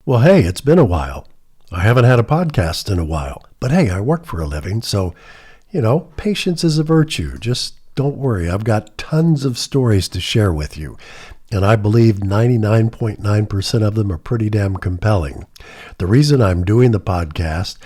Well, hey, it's been a while. I haven't had a podcast in a while. But hey, I work for a living, so, patience is a virtue. Just don't worry. I've got tons of stories to share with you. And I believe 99.9% of them are pretty damn compelling. The reason I'm doing the podcast,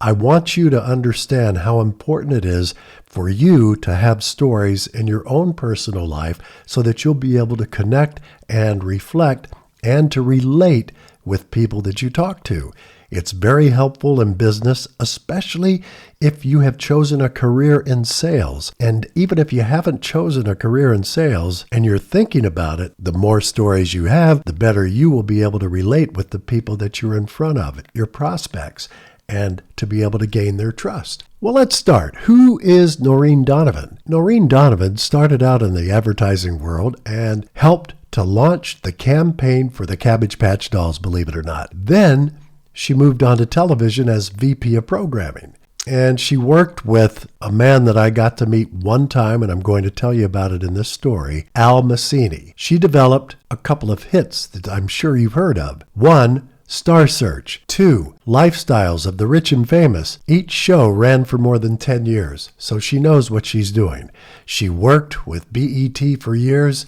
I want you to understand how important it is for you to have stories in your own personal life so that you'll be able to connect and reflect and to relate with people that you talk to. It's very helpful in business, especially if you have chosen a career in sales. And even if you haven't chosen a career in sales and you're thinking about it, the more stories you have, the better you will be able to relate with the people that you're in front of, your prospects, and to be able to gain their trust. Well, let's start. Who is Noreen Donovan? Noreen Donovan started out in the advertising world and helped to launch the campaign for the Cabbage Patch Dolls, believe it or not. Then she moved on to television as VP of programming. And she worked with a man that I got to meet one time, and I'm going to tell you about it in this story, Al Massini. She developed a couple of hits that I'm sure you've heard of. One, Star Search. 2, Lifestyles of the Rich and Famous. Each show ran for more than 10 years, so she knows what she's doing. She worked with BET for years.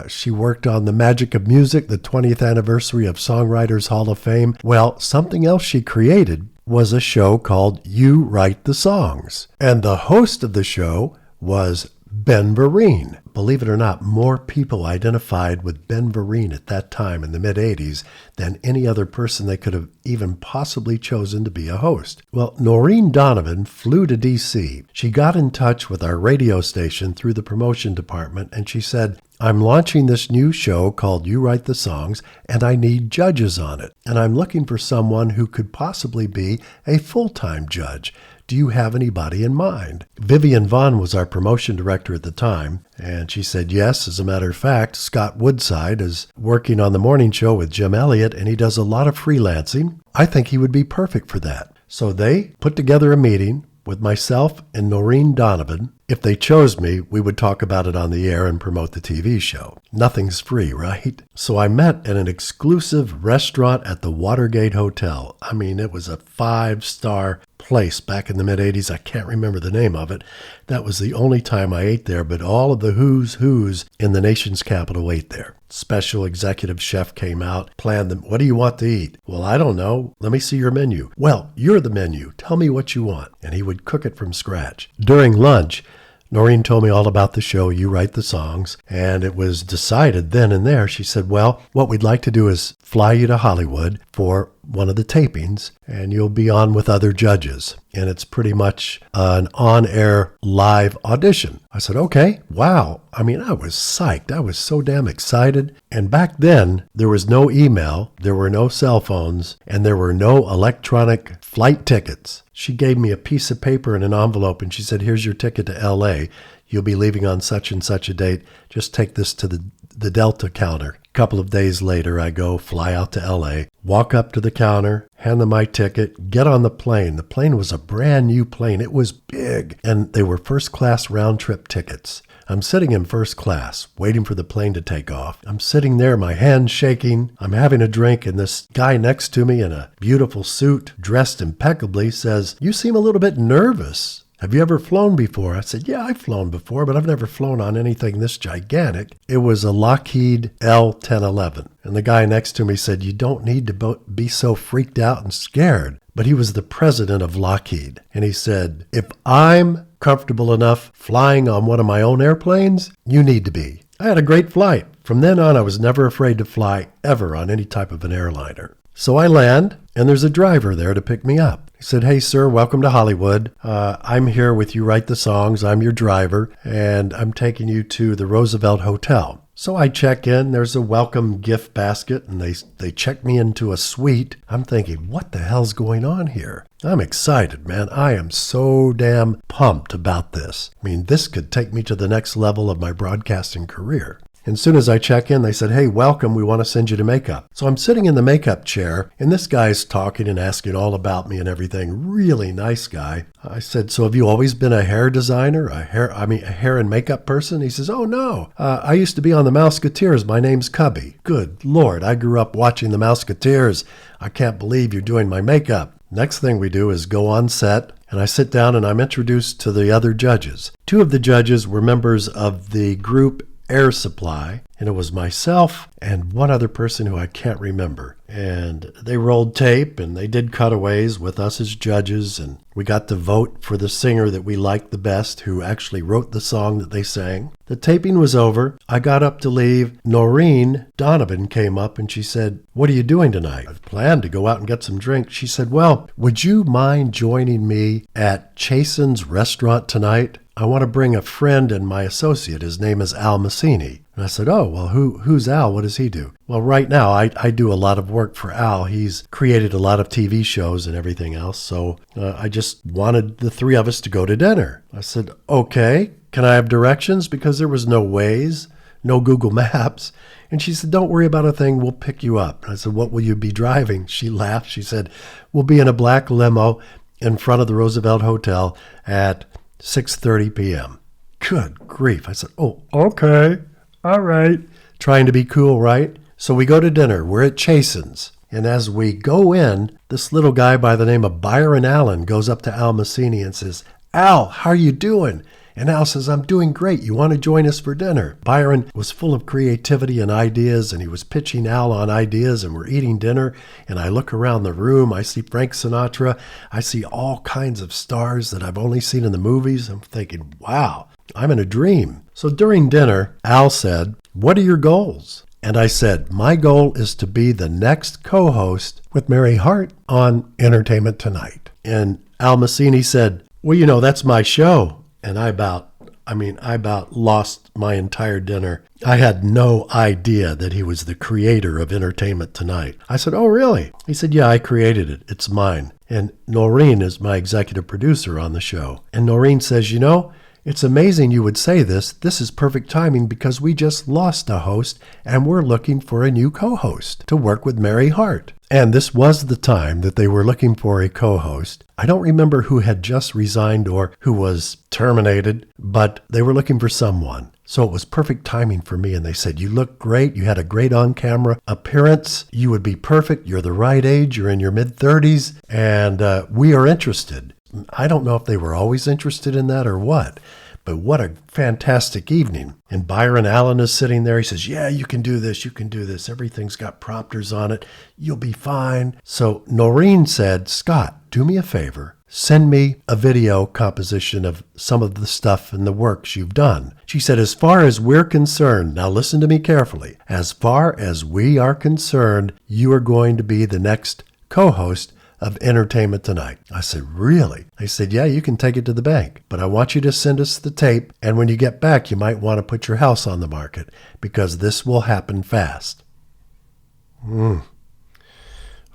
She worked on The Magic of Music, the 20th anniversary of Songwriters Hall of Fame. Well, something else she created was a show called You Write the Songs. And the host of the show was Ben Vereen. Believe it or not, more people identified with Ben Vereen at that time in the mid-'80s than any other person they could have even possibly chosen to be a host. Well, Noreen Donovan flew to D.C. She got in touch with our radio station through the promotion department, and she said, I'm launching this new show called You Write the Songs, and I need judges on it. And I'm looking for someone who could possibly be a full-time judge. Do you have anybody in mind? Vivian Vaughn was our promotion director at the time, and she said yes. As a matter of fact, Scott Woodside is working on the morning show with Jim Elliott, and he does a lot of freelancing. I think he would be perfect for that. So they put together a meeting with myself and Noreen Donovan. If they chose me, we would talk about it on the air and promote the TV show. Nothing's free, right? So I met at an exclusive restaurant at the Watergate Hotel. I mean, it was a 5-star place back in the mid-'80s. I can't remember the name of it. That was the only time I ate there, but all of the who's in the nation's capital ate there. Special executive chef came out, planned them. What do you want to eat? Well, I don't know. Let me see your menu. Well, you're the menu. Tell me what you want. And he would cook it from scratch. During lunch, Noreen told me all about the show, You Write the Songs, and it was decided then and there. She said, well, what we'd like to do is fly you to Hollywood for one of the tapings, and you'll be on with other judges. And it's pretty much an on-air live audition. I said, okay, wow. I mean, I was psyched. I was so damn excited. And back then, there was no email, there were no cell phones, and there were no electronic flight tickets. She gave me a piece of paper and an envelope, and she said, here's your ticket to L.A. You'll be leaving on such and such a date. Just take this to the Delta counter. A couple of days later, I go fly out to L.A., walk up to the counter, hand them my ticket, get on the plane. The plane was a brand new plane. It was big, and they were first-class round-trip tickets. I'm sitting in first class, waiting for the plane to take off. I'm sitting there, my hands shaking. I'm having a drink, and this guy next to me in a beautiful suit, dressed impeccably, says, you seem a little bit nervous. Have you ever flown before? I said, yeah, I've flown before, but I've never flown on anything this gigantic. It was a Lockheed L-1011. And the guy next to me said, you don't need to be so freaked out and scared. But he was the president of Lockheed. And he said, if I'm comfortable enough flying on one of my own airplanes, you need to be. I had a great flight. From then on, I was never afraid to fly ever on any type of an airliner. So I land, and there's a driver there to pick me up. He said, hey, sir, welcome to Hollywood. I'm here with You Write the Songs. I'm your driver, and I'm taking you to the Roosevelt Hotel. So I check in. There's a welcome gift basket, and they check me into a suite. I'm thinking, what the hell's going on here? I'm excited, man. I am so damn pumped about this. I mean, this could take me to the next level of my broadcasting career. And as soon as I check in, they said, hey, welcome, we want to send you to makeup. So I'm sitting in the makeup chair, and this guy's talking and asking all about me and everything. Really nice guy. I said, so have you always been a hair designer, a hair and makeup person? He says, oh, no. I used to be on the Mouseketeers. My name's Cubby. Good Lord, I grew up watching the Mouseketeers. I can't believe you're doing my makeup. Next thing we do is go on set, and I sit down and I'm introduced to the other judges. Two of the judges were members of the group Air Supply, and it was myself and one other person who I can't remember. And they rolled tape and they did cutaways with us as judges, and we got to vote for the singer that we liked the best, who actually wrote the song that they sang. The taping was over. I got up to leave. Noreen Donovan came up and she said, what are you doing tonight? I planned to go out and get some drinks. She said, well, would you mind joining me at Chasen's restaurant tonight? I want to bring a friend and my associate. His name is Al Massini. And I said, oh, well, who's Al? What does he do? Well, right now, I do a lot of work for Al. He's created a lot of TV shows and everything else. So I just wanted the three of us to go to dinner. I said, okay, can I have directions? Because there was no Waze, no Google Maps. And she said, don't worry about a thing. We'll pick you up. And I said, what will you be driving? She laughed. She said, we'll be in a black limo in front of the Roosevelt Hotel at 6:30 p.m. Good grief. I said, oh, okay. All right. Trying to be cool, right? So we go to dinner. We're at Chasen's. And as we go in, this little guy by the name of Byron Allen goes up to Al Massini and says, Al, how are you doing? And Al says, I'm doing great. You want to join us for dinner? Byron was full of creativity and ideas, and he was pitching Al on ideas, and we're eating dinner. And I look around the room. I see Frank Sinatra. I see all kinds of stars that I've only seen in the movies. I'm thinking, wow, I'm in a dream. So during dinner, Al said, what are your goals? And I said, my goal is to be the next co-host with Mary Hart on Entertainment Tonight. And Al Massini said, well, you know, that's my show. And I about lost my entire dinner. I had no idea that he was the creator of Entertainment Tonight. I said, oh, really? He said, yeah, I created it. It's mine. And Noreen is my executive producer on the show. And Noreen says, you know, it's amazing you would say this. This is perfect timing because we just lost a host and we're looking for a new co-host to work with Mary Hart. And this was the time that they were looking for a co-host. I don't remember who had just resigned or who was terminated, but they were looking for someone. So it was perfect timing for me. And they said, you look great. You had a great on-camera appearance. You would be perfect. You're the right age. You're in your mid-30s. And we are interested. I don't know if they were always interested in that or what, but what a fantastic evening. And Byron Allen is sitting there. He says, yeah, you can do this. You can do this. Everything's got prompters on it. You'll be fine. So Noreen said, Scott, do me a favor. Send me a video composition of some of the stuff and the works you've done. She said, as far as we're concerned, now listen to me carefully, as far as we are concerned, you are going to be the next co-host of Entertainment Tonight. I said, really? They said, yeah, you can take it to the bank, but I want you to send us the tape, and when you get back, you might want to put your house on the market, because this will happen fast.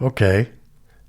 Okay.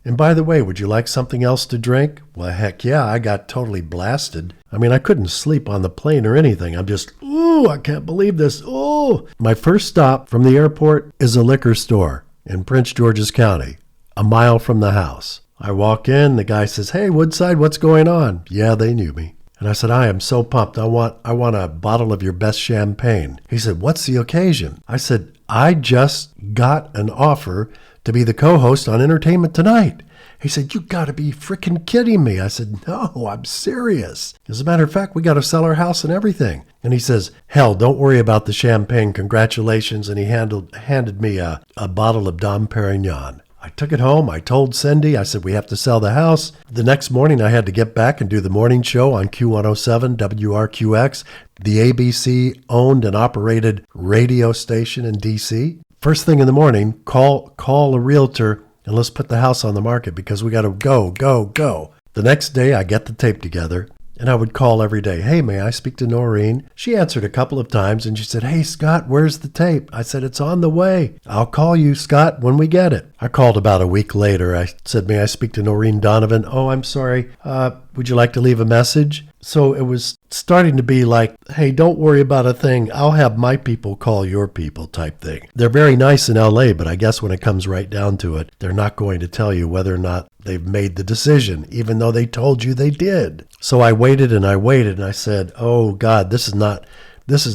And by the way, would you like something else to drink? Well, heck yeah, I got totally blasted. I mean, I couldn't sleep on the plane or anything. I'm just, ooh, I can't believe this. Ooh. My first stop from the airport is a liquor store in Prince George's County, a mile from the house. I walk in, the guy says, hey, Woodside, what's going on? Yeah, they knew me. And I said, I am so pumped. I want a bottle of your best champagne. He said, what's the occasion? I said, I just got an offer to be the co-host on Entertainment Tonight. He said, you got to be freaking kidding me. I said, no, I'm serious. As a matter of fact, we got to sell our house and everything. And he says, hell, don't worry about the champagne. Congratulations. And he handed me a bottle of Dom Perignon. I took it home. I told Cindy, I said, we have to sell the house. The next morning, I had to get back and do the morning show on Q107 WRQX, the ABC-owned and operated radio station in D.C. First thing in the morning, call a realtor and let's put the house on the market because we got to go. The next day, I get the tape together. And I would call every day, hey, may I speak to Noreen? She answered a couple of times and she said, hey, Scott, where's the tape? I said, it's on the way. I'll call you, Scott, when we get it. I called about a week later. I said, may I speak to Noreen Donovan? Oh, I'm sorry. Would you like to leave a message? So it was starting to be like, hey, don't worry about a thing. I'll have my people call your people type thing. They're very nice in LA, but I guess when it comes right down to it, they're not going to tell you whether or not they've made the decision, even though they told you they did. So I waited and I said, oh God, this is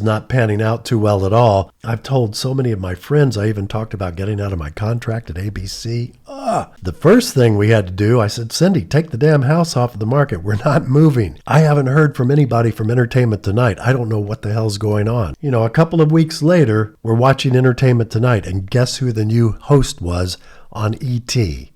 not panning out too well at all. I've told so many of my friends, I even talked about getting out of my contract at ABC. The first thing we had to do, I said, Cindy, take the damn house off of the market. We're not moving. I haven't heard from anybody from Entertainment Tonight. I don't know what the hell's going on. You know, a couple of weeks later, we're watching Entertainment Tonight, and guess who the new host was on ET?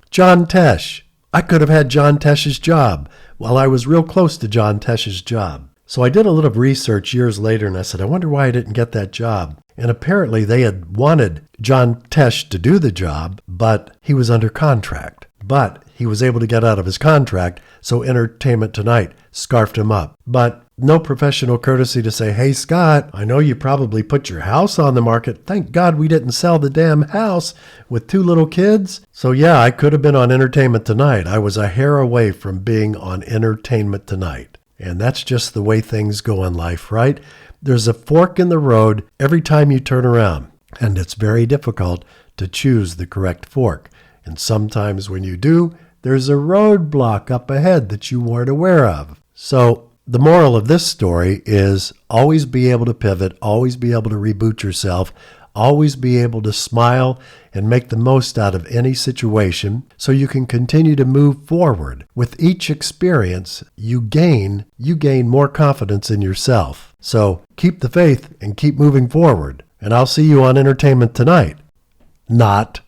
John Tesh. I could have had John Tesh's job. Well, I was real close to John Tesh's job. So I did a little research years later, and I said, I wonder why I didn't get that job. And apparently they had wanted John Tesh to do the job, but he was under contract. But he was able to get out of his contract, so Entertainment Tonight scarfed him up. But no professional courtesy to say, hey, Scott, I know you probably put your house on the market. Thank God we didn't sell the damn house with 2 little kids. So yeah, I could have been on Entertainment Tonight. I was a hair away from being on Entertainment Tonight. And that's just the way things go in life, right? There's a fork in the road every time you turn around, and it's very difficult to choose the correct fork. And sometimes when you do, there's a roadblock up ahead that you weren't aware of. So the moral of this story is always be able to pivot, always be able to reboot yourself, always be able to smile and make the most out of any situation so you can continue to move forward. With each experience, you gain more confidence in yourself. So keep the faith and keep moving forward. And I'll see you on Entertainment Tonight. Not